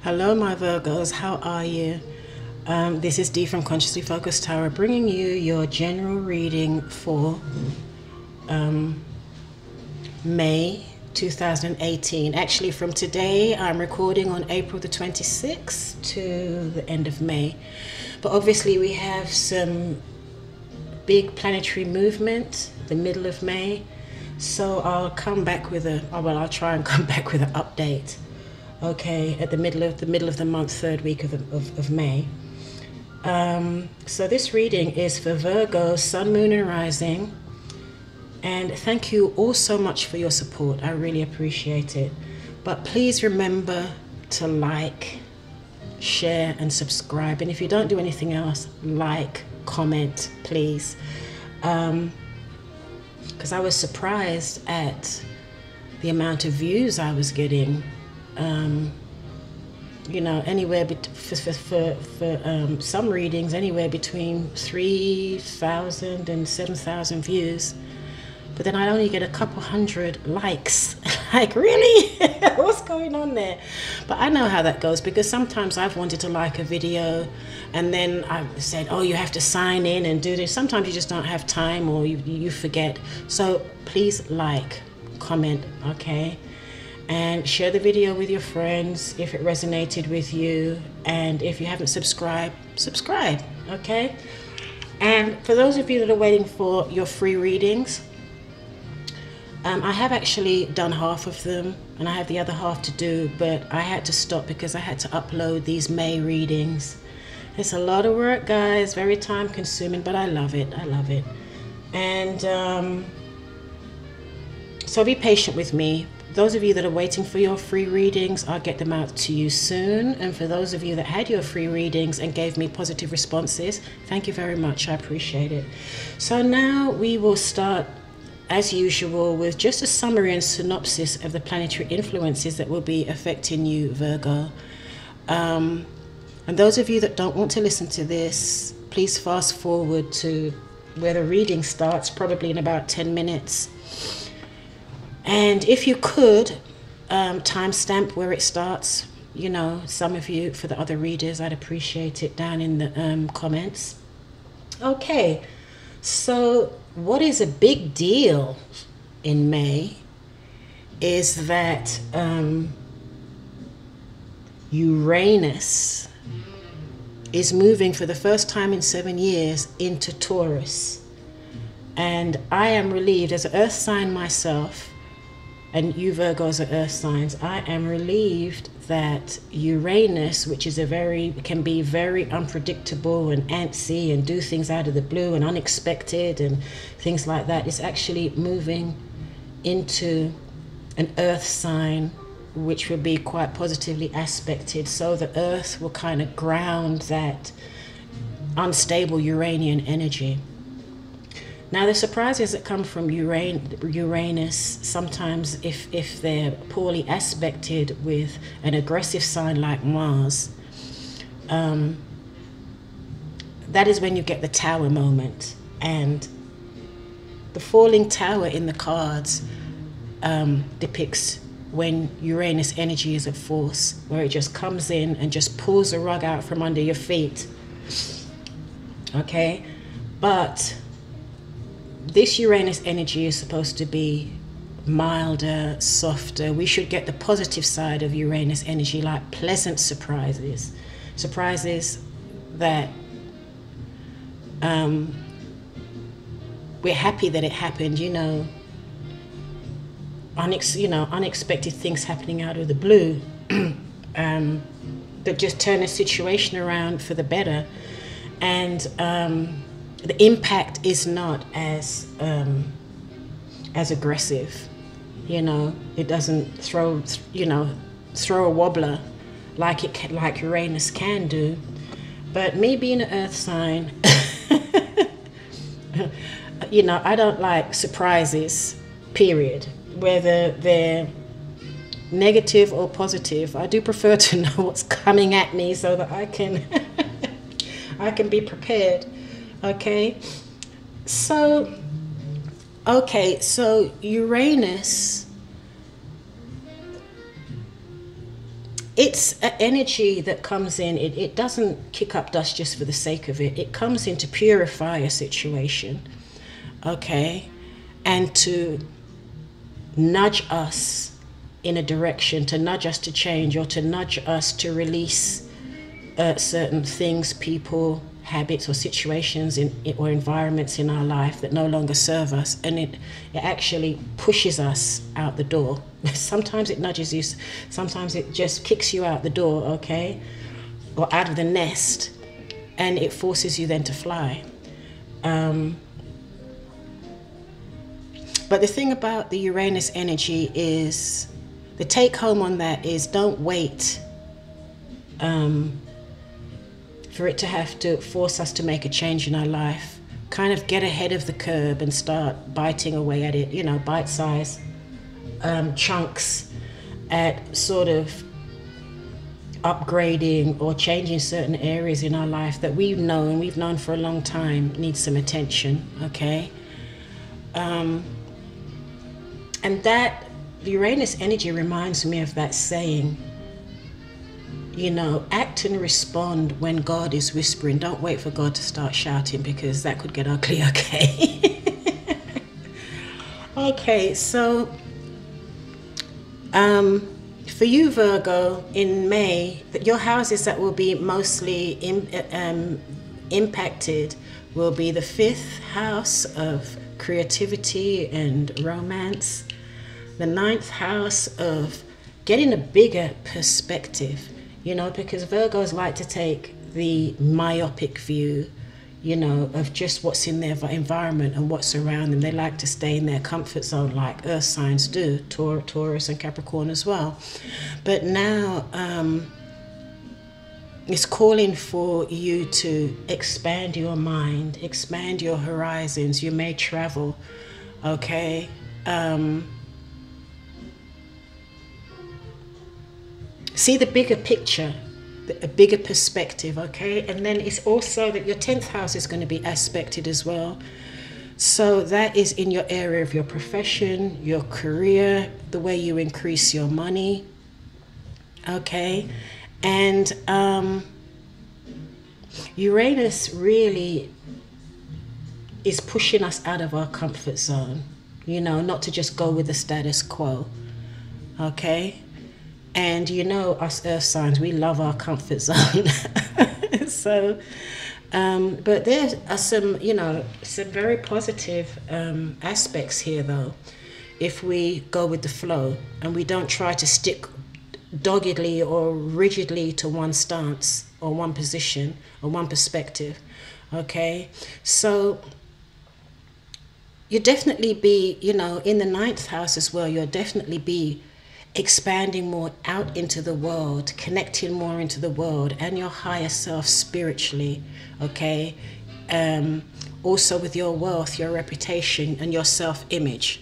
Hello, my Virgos. How are you? This is Dee from Consciously Focused Tarot, bringing you your general reading for May 2018. Actually, from today, I'm recording on April the 26th to the end of May. But obviously, we have some big planetary movement the middle of May. So I'll come back with I'll try and come back with an update. Okay, at the middle of the month, third week of May. So this reading is for Virgo, Sun, Moon, and Rising. And thank you all so much for your support. I really appreciate it. But please remember to like, share, and subscribe. And if you don't do anything else, like, comment, please. Because I was surprised at the amount of views I was getting. You know, anywhere for some readings, anywhere between 3,000 and 7,000 views. But then I only get a couple hundred likes. Like, really? What's going on there? But I know how that goes, because sometimes I've wanted to like a video and then I've said, oh, you have to sign in and do this. Sometimes you just don't have time, or you forget. So please like, comment, okay? And share the video with your friends if it resonated with you. And if you haven't subscribed, subscribe, okay? And for those of you that are waiting for your free readings, I have actually done half of them, and I have the other half to do, but I had to stop because I had to upload these May readings. It's a lot of work, guys, very time consuming, but I love it. I love it. And so be patient with me. Those of you that are waiting for your free readings, I'll get them out to you soon. And for those of you that had your free readings and gave me positive responses, thank you very much. I appreciate it. So now we will start, as usual, with just a summary and synopsis of the planetary influences that will be affecting you, Virgo. And those of you that don't want to listen to this, please fast forward to where the reading starts, probably in about 10 minutes. And if you could, timestamp where it starts. You know, some of you, for the other readers, I'd appreciate it down in the comments. Okay, so what is a big deal in May is that Uranus is moving for the first time in 7 years into Taurus. And I am relieved, as an earth sign myself, and you Virgos are earth signs, I am relieved that Uranus, which is can be very unpredictable and antsy and do things out of the blue and unexpected and things like that, is actually moving into an earth sign, which will be quite positively aspected. So the earth will kind of ground that unstable Uranian energy. Now, the surprises that come from Uranus, sometimes if they're poorly aspected with an aggressive sign like Mars, that is when you get the tower moment. And the falling tower in the cards depicts when Uranus energy is at force, where it just comes in and just pulls the rug out from under your feet. Okay? But this Uranus energy is supposed to be milder, softer. We should get the positive side of Uranus energy, like pleasant surprises. Surprises that we're happy that it happened, you know. Unexpected things happening out of the blue that just turn a situation around for the better. And the impact is not as aggressive, you know. It doesn't throw a wobbler like Uranus can do. But me being an earth sign, you know, I don't like surprises, period, whether they're negative or positive. I do prefer to know what's coming at me so that I can I can be prepared. Okay, so Uranus it's an energy that comes in. It doesn't kick up dust just for the sake of it. It comes in to purify a situation, okay, and to nudge us in a direction, to nudge us to change, or to nudge us to release certain things, people, habits, or situations or environments in our life that no longer serve us. And it actually pushes us out the door. Sometimes it nudges you, sometimes it just kicks you out the door, okay, or out of the nest, and it forces you then to fly. But the thing about the Uranus energy is, the take home on that is, don't wait for it to have to force us to make a change in our life. Kind of get ahead of the curve and start biting away at it, you know, bite-sized chunks at sort of upgrading or changing certain areas in our life that we've known for a long time need some attention, okay? And that Uranus energy reminds me of that saying, you know, act and respond when God is whispering. Don't wait for God to start shouting, because that could get ugly, okay? Okay, so for you, Virgo, in May, your houses that will be mostly impacted will be the 5th house of creativity and romance, the 9th house of getting a bigger perspective, you know, because Virgos like to take the myopic view, you know, of just what's in their environment and what's around them. They like to stay in their comfort zone like earth signs do, Taurus and Capricorn as well. But now it's calling for you to expand your mind, expand your horizons. You may travel, okay? See the bigger picture, a bigger perspective, okay? And then it's also that your 10th house is going to be aspected as well. So that is in your area of your profession, your career, the way you increase your money, okay? And Uranus really is pushing us out of our comfort zone, you know, not to just go with the status quo, okay? And you know, us earth signs, we love our comfort zone. So, but there are some, you know, some very positive aspects here though, if we go with the flow and we don't try to stick doggedly or rigidly to one stance or one position or one perspective, okay? So you'll definitely be, you know, in the 9th house as well, you'll definitely be expanding more out into the world, connecting more into the world and your higher self spiritually, okay? Also with your wealth, your reputation and your self-image,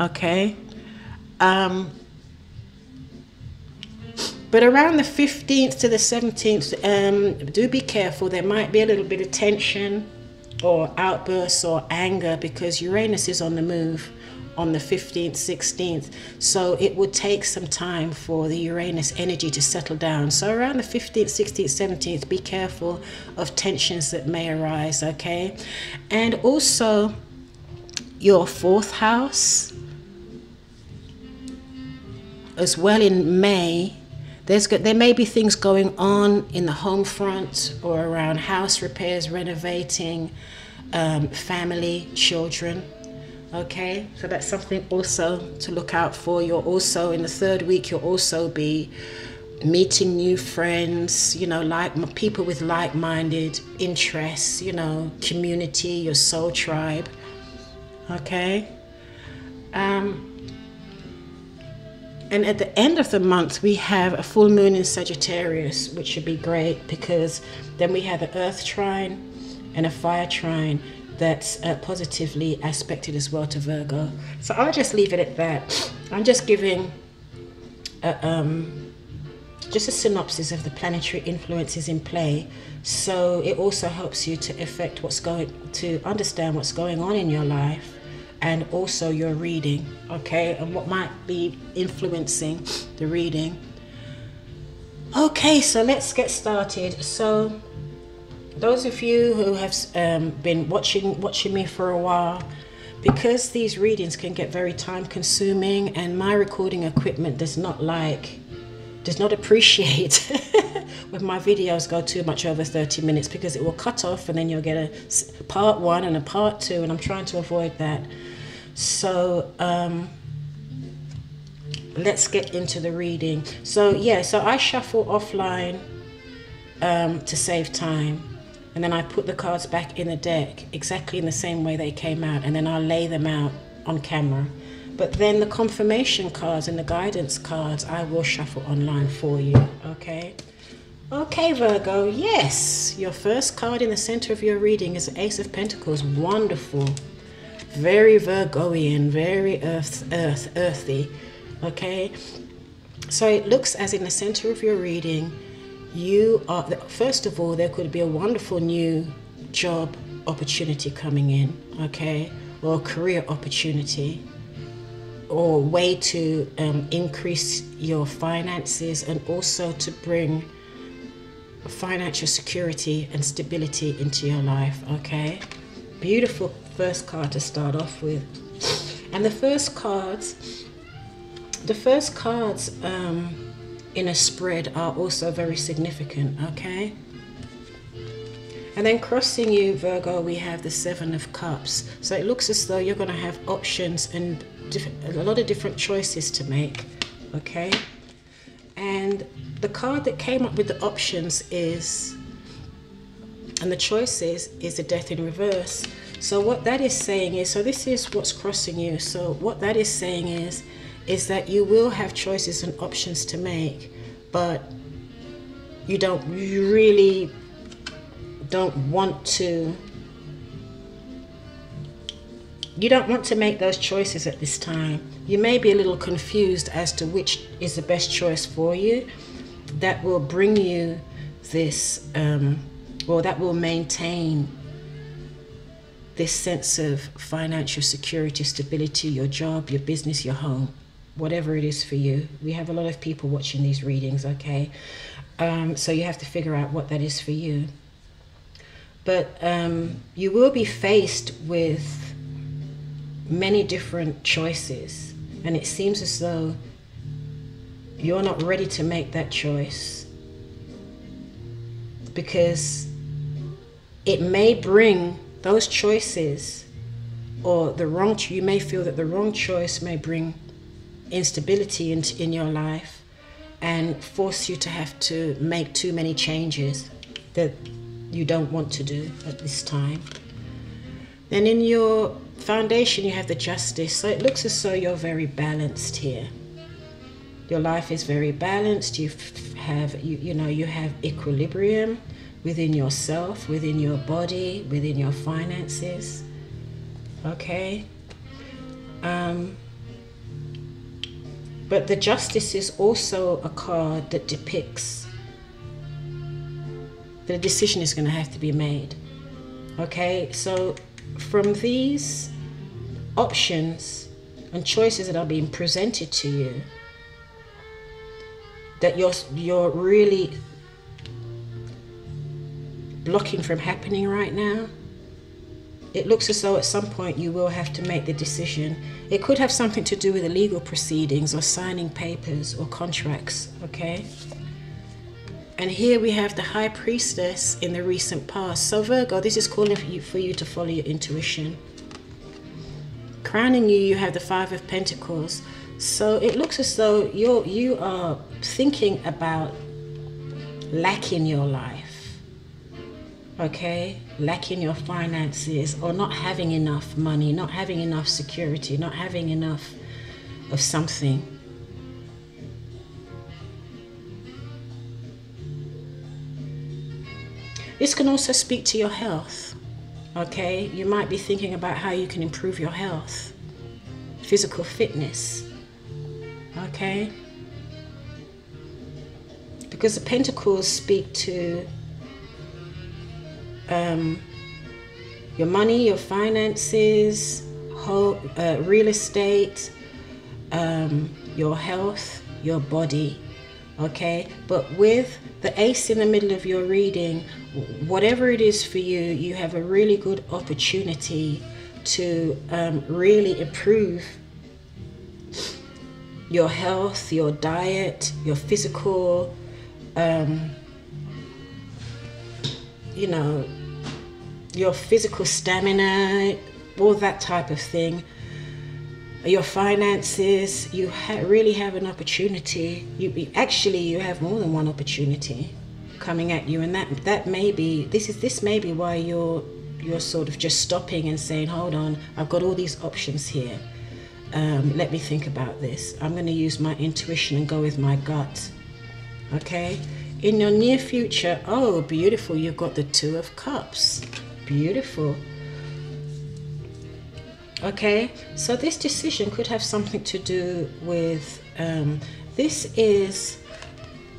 okay? But around the 15th to the 17th, do be careful. There might be a little bit of tension or outbursts or anger, because Uranus is on the move on the 15th, 16th. So it would take some time for the Uranus energy to settle down. So around the 15th, 16th, 17th, be careful of tensions that may arise, okay? And also your 4th house as well in May. There may be things going on in the home front or around house repairs, renovating, family, children. Okay, so that's something also to look out for. You're also in the 3rd week, you'll also be meeting new friends, you know, like people with like-minded interests, you know, community, your soul tribe. Okay. And at the end of the month, we have a full moon in Sagittarius, which should be great, because then we have the earth trine and a fire trine that's positively aspected as well to Virgo. So I'll just leave it at that. I'm just giving just a synopsis of the planetary influences in play, so it also helps you to understand what's going on in your life, and also your reading, okay, and what might be influencing the reading. Okay, so let's get started. So those of you who have been watching me for a while, because these readings can get very time consuming and my recording equipment does not appreciate when my videos go too much over 30 minutes, because it will cut off and then you'll get a part 1 and a part 2, and I'm trying to avoid that. So let's get into the reading. So yeah, so I shuffle offline to save time, and then I put the cards back in the deck exactly in the same way they came out, and then I'll lay them out on camera. But then the confirmation cards and the guidance cards I will shuffle online for you. Okay, Virgo, yes, your first card in the center of your reading is the Ace of Pentacles. Wonderful, very Virgoian, very earthy. Okay, so it looks as in the center of your reading, you are, first of all, there could be a wonderful new job opportunity coming in, okay, or career opportunity, or way to increase your finances and also to bring financial security and stability into your life. Okay, beautiful first card to start off with. And the first cards in a spread are also very significant. Okay, and then crossing you, Virgo, we have the Seven of Cups. So it looks as though you're going to have options and a lot of different choices to make. Okay, and the card that came up with the options and the choices is the Death in reverse. So what that is saying is, so this is what's crossing you. So what that is saying is that you will have choices and options to make, but you really don't want to make those choices at this time. You may be a little confused as to which is the best choice for you that will bring you this that will maintain this sense of financial security, stability, your job, your business, your home, whatever it is for you. We have a lot of people watching these readings, okay? So you have to figure out what that is for you. But you will be faced with many different choices, and it seems as though you're not ready to make that choice, because it may bring those choices, or you may feel that the wrong choice may bring instability in your life and force you to have to make too many changes that you don't want to do at this time. Then in your foundation you have the Justice. So it looks as though you're very balanced here. Your life is very balanced. You have equilibrium within yourself, within your body, within your finances. Okay. But the Justice is also a card that depicts that a decision is going to have to be made. Okay, so from these options and choices that are being presented to you, that you're really blocking from happening right now, it looks as though at some point you will have to make the decision. It could have something to do with the legal proceedings or signing papers or contracts, okay? And here we have the High Priestess in the recent past. So Virgo, this is calling for you to follow your intuition. Crowning you, you have the Five of Pentacles. So it looks as though you are thinking about lacking your life. Okay, lacking your finances, or not having enough money, not having enough security, not having enough of something. This can also speak to your health. Okay, you might be thinking about how you can improve your health, physical fitness. Okay, because the Pentacles speak to your money, your finances, real estate, your health, your body, Okay, but with the ace in the middle of your reading, whatever it is for you, you have a really good opportunity to really improve your health, your diet, your physical, you know, your physical stamina, all that type of thing. Your finances, you really have an opportunity. You have more than one opportunity coming at you, and that may be this may be why you're sort of just stopping and saying, hold on, I've got all these options here. Let me think about this. I'm going to use my intuition and go with my gut. Okay, in your near future, oh beautiful, you've got the Two of Cups. Beautiful. Okay, so this decision could have something to do with this is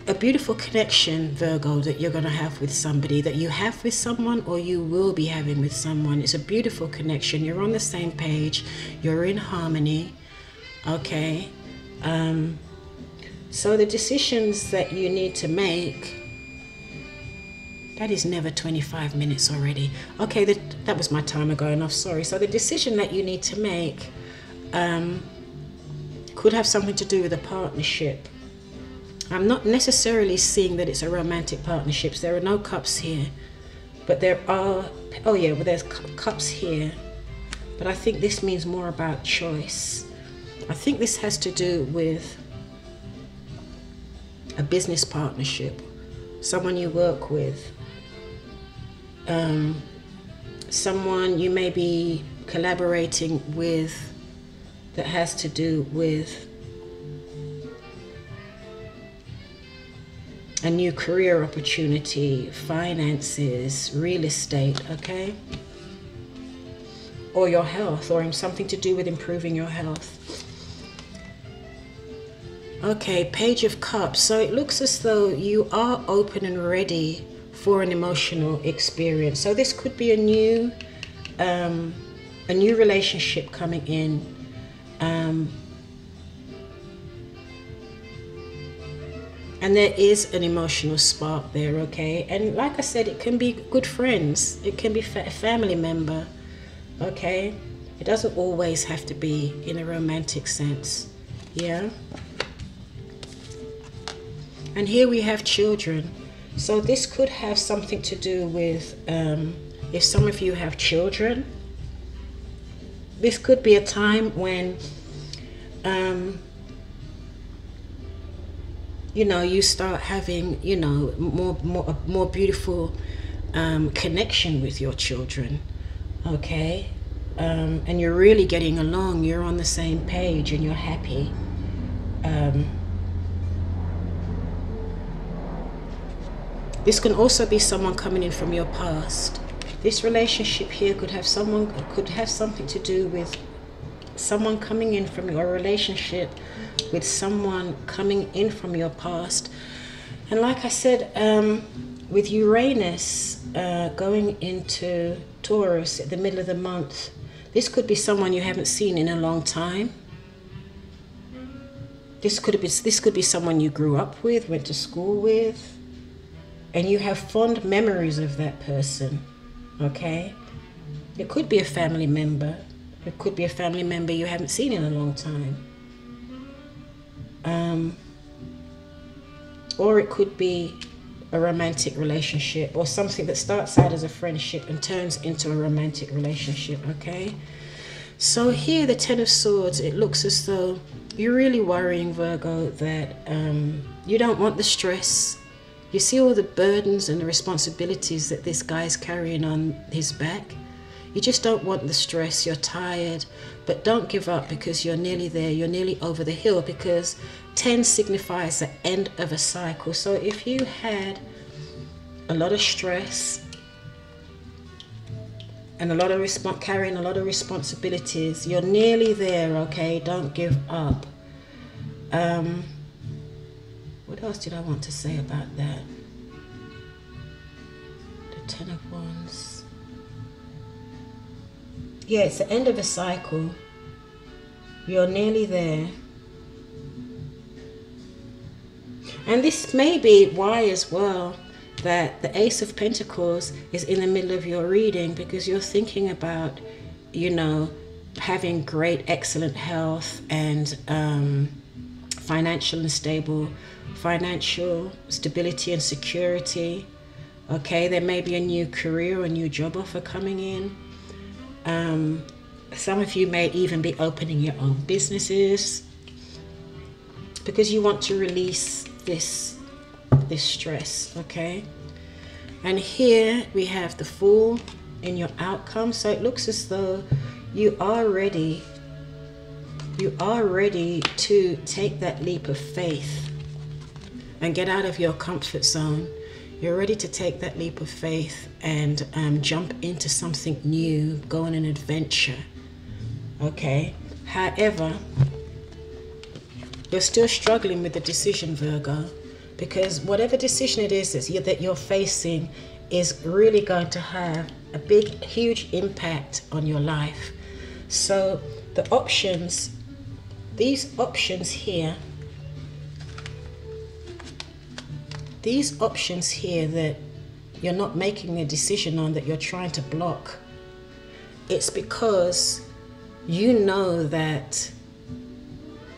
a beautiful connection, Virgo, that you're going to have with somebody, that you have with someone or you will be having with someone. It's a beautiful connection. You're on the same page, you're in harmony. Okay, so the decisions that you need to make, that is never 25 minutes already. Okay, that was my timer going off, sorry. So the decision that you need to make could have something to do with a partnership. I'm not necessarily seeing that it's a romantic partnership. There are no cups here, but there are, oh yeah, well there's cups here. But I think this means more about choice. I think this has to do with a business partnership, someone you work with. Someone you may be collaborating with that has to do with a new career opportunity, finances, real estate, okay? Or your health, or something to do with improving your health. Okay, Page of Cups. So it looks as though you are open and ready for an emotional experience. So this could be a new relationship coming in. And there is an emotional spark there, okay? And like I said, it can be good friends. It can be a family member, okay? It doesn't always have to be in a romantic sense, yeah? And here we have children. So this could have something to do with, if some of you have children, this could be a time when, you know, you start having, you know, more beautiful connection with your children, okay? And you're really getting along, you're on the same page and you're happy. This can also be someone coming in from your past. This relationship here could have something to do with someone coming in from your relationship with someone coming in from your past. And like I said, with Uranus going into Taurus at the middle of the month, this could be someone you haven't seen in a long time. This could be someone you grew up with, went to school with, and you have fond memories of that person, okay? It could be a family member. It could be a family member you haven't seen in a long time. Or it could be a romantic relationship, or something that starts out as a friendship and turns into a romantic relationship, okay? So here, the Ten of Swords, it looks as though you're really worrying, Virgo, that you don't want the stress. You see all the burdens and the responsibilities that this guy's carrying on his back. You just don't want the stress. You're tired, but don't give up, because you're nearly there. You're nearly over the hill, because 10 signifies the end of a cycle. So if you had a lot of stress and carrying a lot of responsibilities, you're nearly there, okay? Don't give up. What else did I want to say about that? The Ten of Wands. Yeah, it's the end of a cycle. You're nearly there. And this may be why as well that the Ace of Pentacles is in the middle of your reading, because you're thinking about, you know, having great, excellent health and financial stability and security. Okay, there may be a new career, a new job offer coming in. Some of you may even be opening your own businesses because you want to release this stress. Okay, and here we have the Fool in your outcome. So it looks as though you are ready to take that leap of faith and get out of your comfort zone. You're ready to take that leap of faith and jump into something new, go on an adventure. Okay, however, you're still struggling with the decision, Virgo, because whatever decision it is that you're facing is really going to have a big, huge impact on your life. So the options, these options here that you're not making a decision on, that you're trying to block, it's because you know that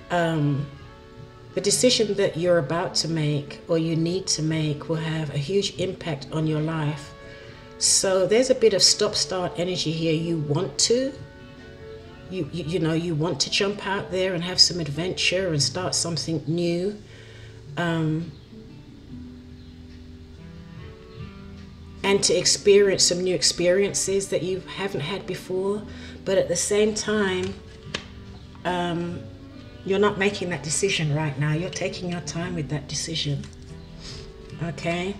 the decision that you're about to make or you need to make will have a huge impact on your life. So there's a bit of stop-start energy here. You want to, you know, you want to jump out there and have some adventure and start something new. And to experience some new experiences that you haven't had before. But at the same time, you're not making that decision right now. You're taking your time with that decision. Okay?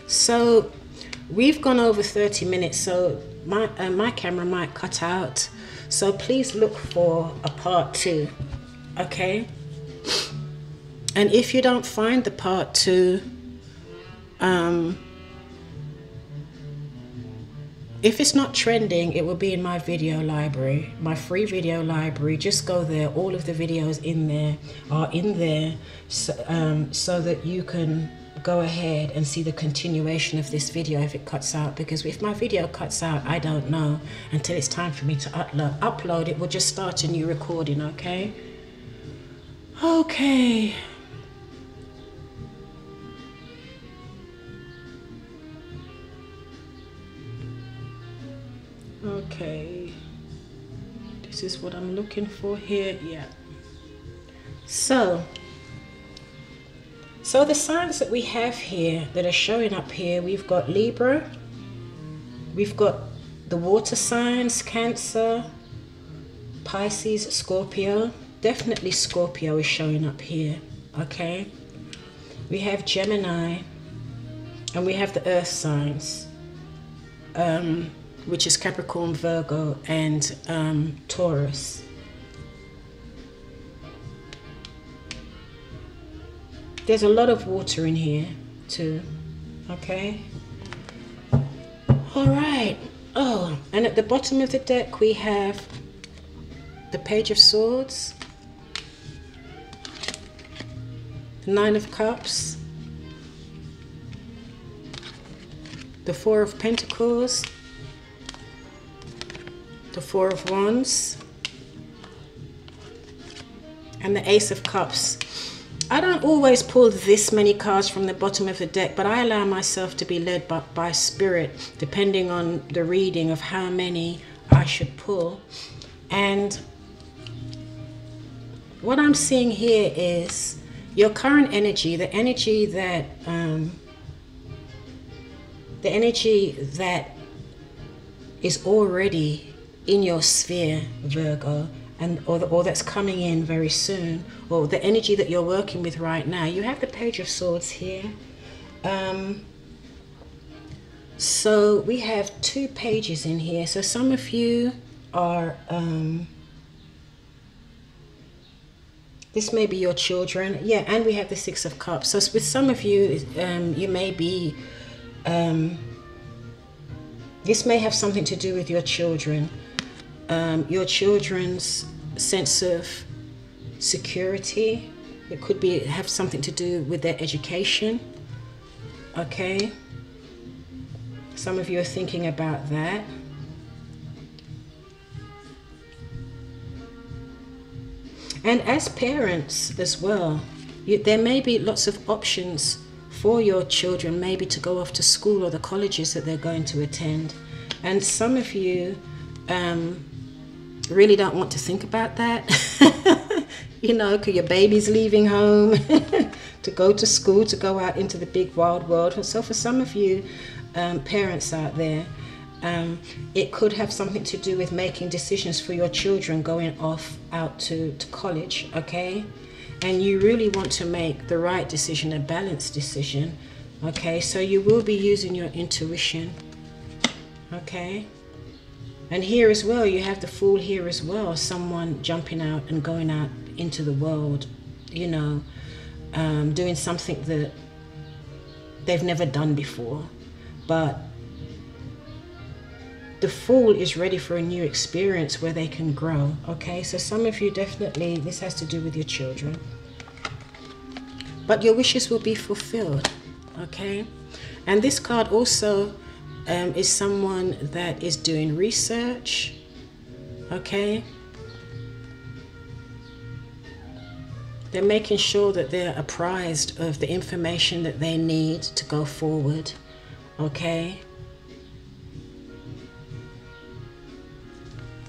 So we've gone over 30 minutes, so my camera might cut out. So please look for a part 2. Okay? And if you don't find the part 2, if it's not trending, it will be in my video library, my free video library. Just go there. All of the videos are in there, so that you can go ahead and see the continuation of this video if it cuts out. Because if my video cuts out, I don't know until it's time for me to upload. It will just start a new recording. Okay? Okay. Okay, this is what I'm looking for here. Yeah. So the signs that we have here that are showing up here, we've got Libra, we've got the water signs, Cancer, Pisces, Scorpio. Definitely Scorpio is showing up here. Okay, we have Gemini, and we have the earth signs, which is Capricorn, Virgo, and Taurus. There's a lot of water in here too. Okay. All right. Oh, and at the bottom of the deck we have the Page of Swords, the Nine of Cups, the Four of Pentacles, the Four of Wands, and the Ace of Cups. I don't always pull this many cards from the bottom of the deck, but I allow myself to be led by Spirit, depending on the reading of how many I should pull. And what I'm seeing here is your current energy, the energy that is already in your sphere, Virgo, or that's coming in very soon, or the energy that you're working with right now. You have the Page of Swords here. So we have 2 pages in here. So some of you are, this may be your children. Yeah, and we have the Six of Cups. So with some of you, you may be, this may have something to do with your children. Your children's sense of security. It could be have something to do with their education. Okay. Some of you are thinking about that. And as parents as well, there may be lots of options for your children, maybe to go off to school or the colleges that they're going to attend. And some of you really don't want to think about that. You know, because your baby's leaving home to go to school, to go out into the big wild world. So for some of you parents out there, it could have something to do with making decisions for your children going off out to college, okay? And you really want to make the right decision, a balanced decision, okay? So you will be using your intuition, okay? And here as well, you have the Fool here as well, someone jumping out and going out into the world, you know, doing something that they've never done before. But the Fool is ready for a new experience where they can grow, okay? So some of you definitely, this has to do with your children. But your wishes will be fulfilled, okay? And this card also is someone that is doing research, okay? They're making sure that they're apprised of the information that they need to go forward, okay?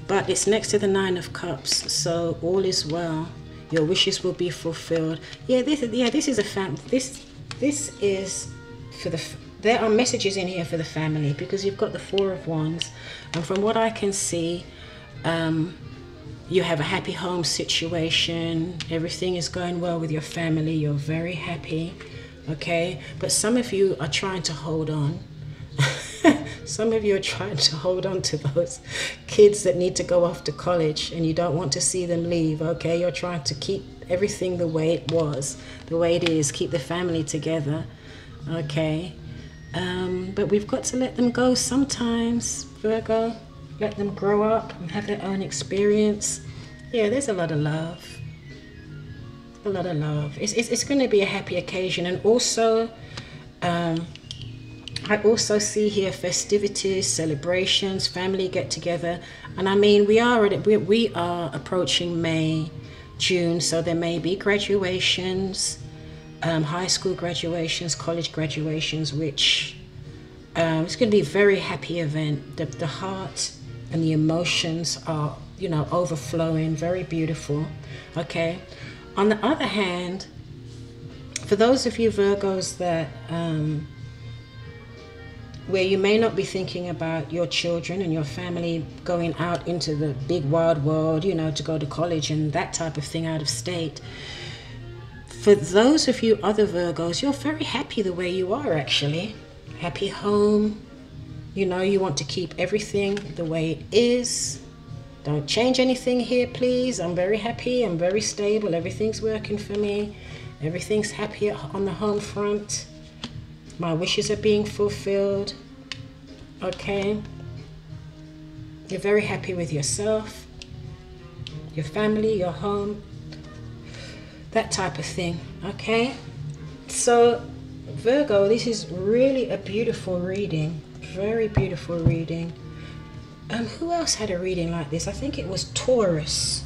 But it's next to the Nine of Cups, so all is well. Your wishes will be fulfilled. Yeah, this is a family. This is for the. There are messages in here for the family, because you've got the Four of Wands, and from what I can see, you have a happy home situation. Everything is going well with your family. You're very happy, okay? But some of you are trying to hold on. Some of you are trying to hold on to those kids that need to go off to college, and you don't want to see them leave, okay? You're trying to keep everything the way it was, the way it is, keep the family together, okay? But we've got to let them go sometimes, Virgo. Let them grow up and have their own experience. Yeah, there's a lot of love. A lot of love. It's going to be a happy occasion. And also, I also see here festivities, celebrations, family get together. And I mean, we are approaching May, June, so there may be graduations, high school graduations, college graduations, which it's going to be a very happy event. The heart and the emotions are, you know, overflowing, very beautiful, okay? On the other hand, for those of you Virgos that where you may not be thinking about your children and your family going out into the big wide world, you know, to go to college and that type of thing out of state. For those of you other Virgos, you're very happy the way you are, actually. Happy home. You know, you want to keep everything the way it is. Don't change anything here, please. I'm very happy. I'm very stable. Everything's working for me. Everything's happy on the home front. My wishes are being fulfilled, okay? You're very happy with yourself, your family, your home, that type of thing, okay? So, Virgo, this is really a beautiful reading, very beautiful reading. Who else had a reading like this? I think it was Taurus.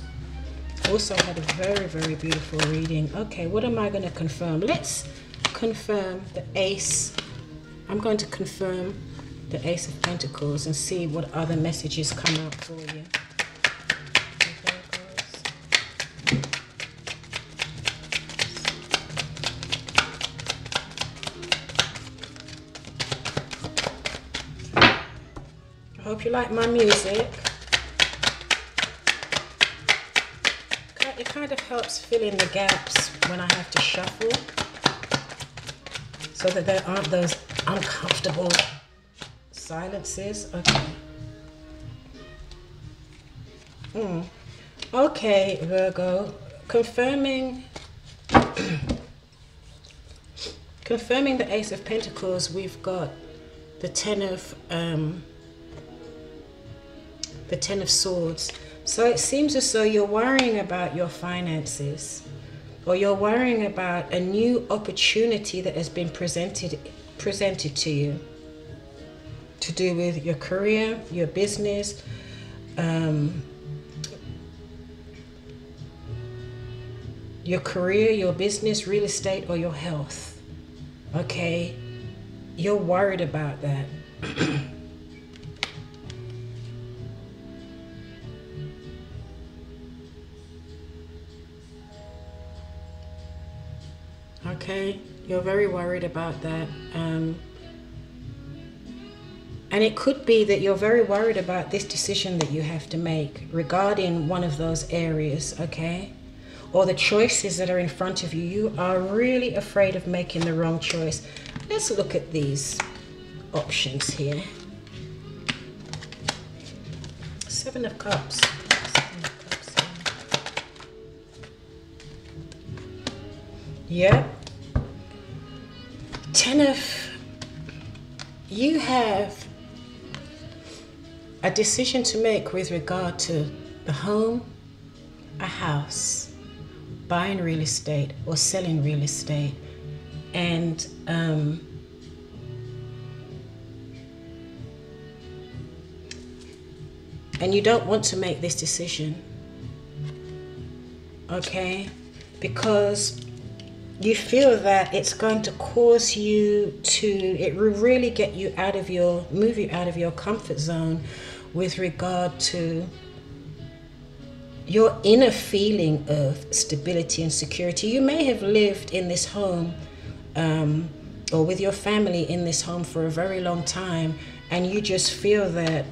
Also had a very, very beautiful reading. Okay, what am I going to confirm? Let's confirm the Ace. I'm going to confirm the Ace of Pentacles and see what other messages come out for you. I hope you like my music. It kind of helps fill in the gaps when I have to shuffle, so that there aren't those uncomfortable silences. Okay. Okay, Virgo. Confirming the Ace of Pentacles, we've got the Ten of Swords. So it seems as though you're worrying about your finances, or you're worrying about a new opportunity that has been presented to you, to do with your career, your business, your business, real estate, or your health. Okay, you're worried about that. Okay, you're very worried about that. And it could be that you're very worried about this decision that you have to make regarding one of those areas, okay? Or the choices that are in front of you. You are really afraid of making the wrong choice. Let's look at these options here. Seven of Cups. Yep. You have a decision to make with regard to the home, a house, buying real estate or selling real estate. And you don't want to make this decision, okay? Because you feel that it's going to cause you to, it will really get you out of your, move you out of your comfort zone with regard to your inner feeling of stability and security. You may have lived in this home or with your family in this home for a very long time, and you just feel that,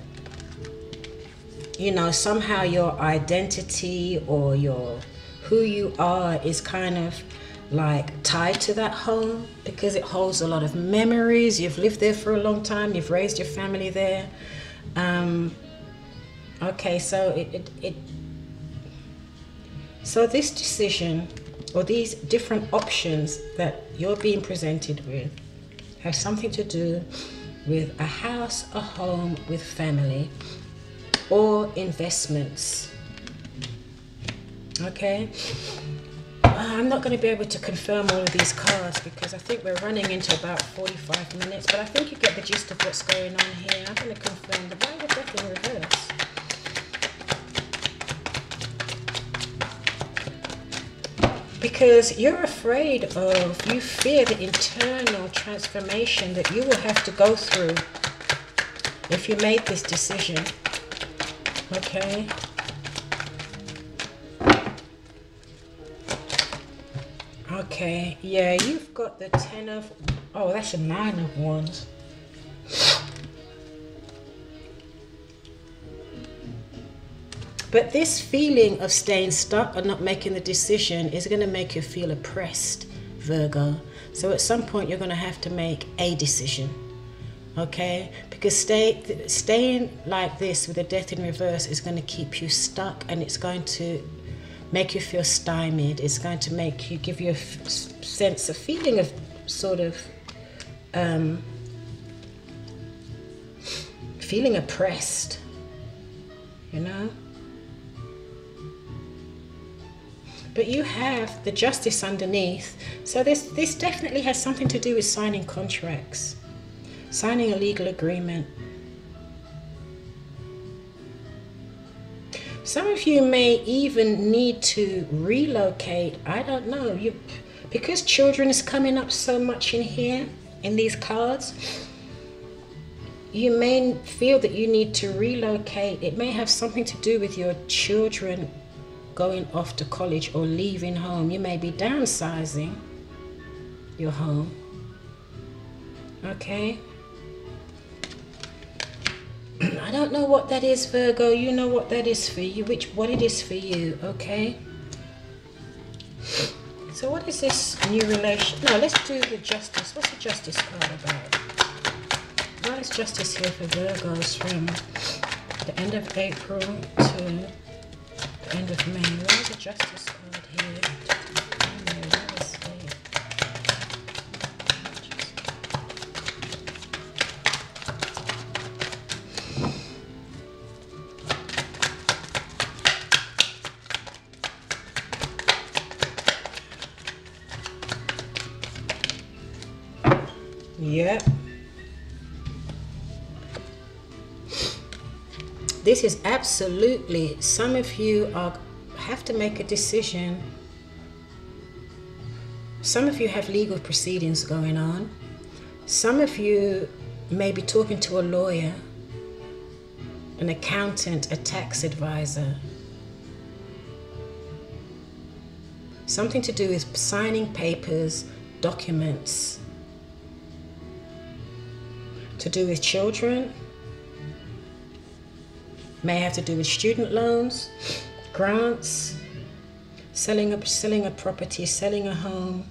you know, somehow your identity or your who you are is kind of like tied to that home because it holds a lot of memories. You've lived there for a long time, you've raised your family there. Okay, so so this decision or these different options that you're being presented with have something to do with a house, a home, with family, or investments. Okay, I'm not going to be able to confirm all of these cards because I think we're running into about 45 minutes, but I think you get the gist of what's going on here. I'm going to confirm the Why the Death in reverse. Because you're afraid of, you fear the internal transformation that you will have to go through if you made this decision. Okay. Okay, yeah, you've got the 10 of, oh, that's a 9 of Wands. But this feeling of staying stuck or not making the decision is going to make you feel oppressed, Virgo. So at some point you're going to have to make a decision, okay? Because staying like this with the Death in reverse is going to keep you stuck, and it's going to make you feel stymied. It's going to make you, give you a sense, a feeling of sort of feeling oppressed, you know? But you have the Justice underneath. So this definitely has something to do with signing contracts, signing a legal agreement. Some of you may even need to relocate. I don't know. Because children is coming up so much in here, in these cards, you may feel that you need to relocate. It may have something to do with your children going off to college or leaving home. You may be downsizing your home. Okay. I don't know what that is, Virgo. You know what that is for you, what it is for you, okay? So what is this new relation? No, let's do the Justice. What's the Justice card about? What is Justice here for Virgos from the end of April to the end of May? Where is the Justice card here? Yep. This is absolutely, some of you have to make a decision. Some of you have legal proceedings going on. Some of you may be talking to a lawyer, an accountant, a tax advisor. Something to do with signing papers, documents. To do with children. May have to do with student loans, grants, selling a property, selling a home.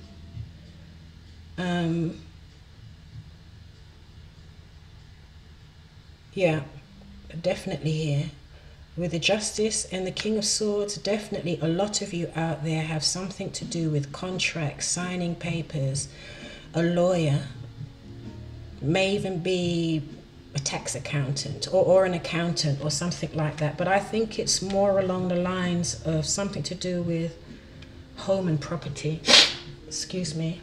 Yeah, definitely here. With the Justice and the King of Swords, definitely a lot of you out there have something to do with contracts, signing papers, a lawyer, may even be a tax accountant or an accountant or something like that. But I think it's more along the lines of something to do with home and property. Excuse me.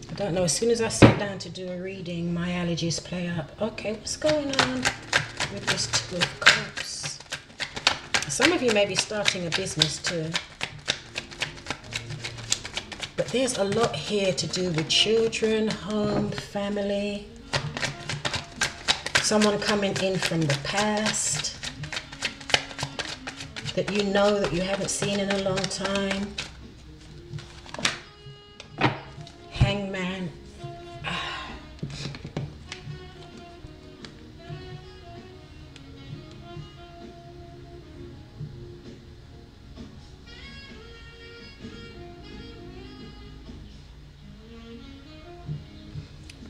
I don't know, as soon as I sit down to do a reading, my allergies play up. Okay, what's going on with this Two of Cups? Some of you may be starting a business too. But there's a lot here to do with children, home, family. Someone coming in from the past that you know that you haven't seen in a long time. Hangman.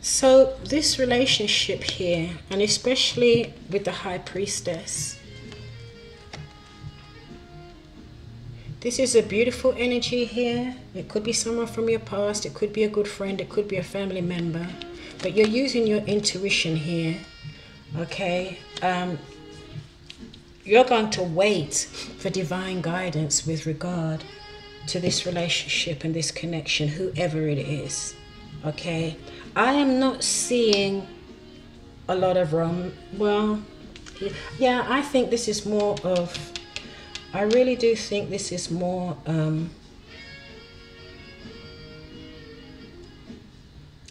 So this relationship here, and especially with the High Priestess, this is a beautiful energy here. It could be someone from your past, it could be a good friend, it could be a family member, but you're using your intuition here, okay? You're going to wait for divine guidance with regard to this relationship and this connection, whoever it is, okay? I am not seeing a lot of well, yeah, I think this is more of, I really do think this is more,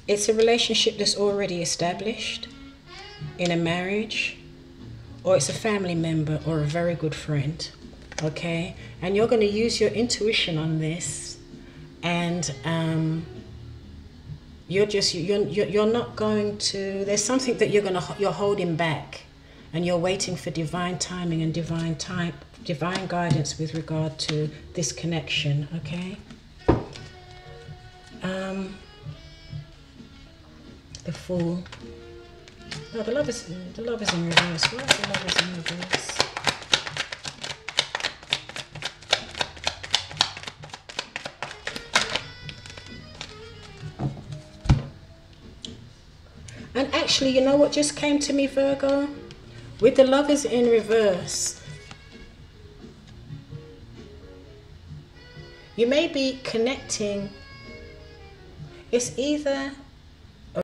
it's a relationship that's already established in a marriage, or it's a family member or a very good friend, okay? And you're going to use your intuition on this, and you're not going to, there's something that you're holding back, and you're waiting for divine timing and divine guidance with regard to this connection, okay? The Fool. No, the love is in reverse. Why is the Lovers in reverse? And actually, you know what just came to me, Virgo? With the Lovers in reverse, you may be connecting. It's either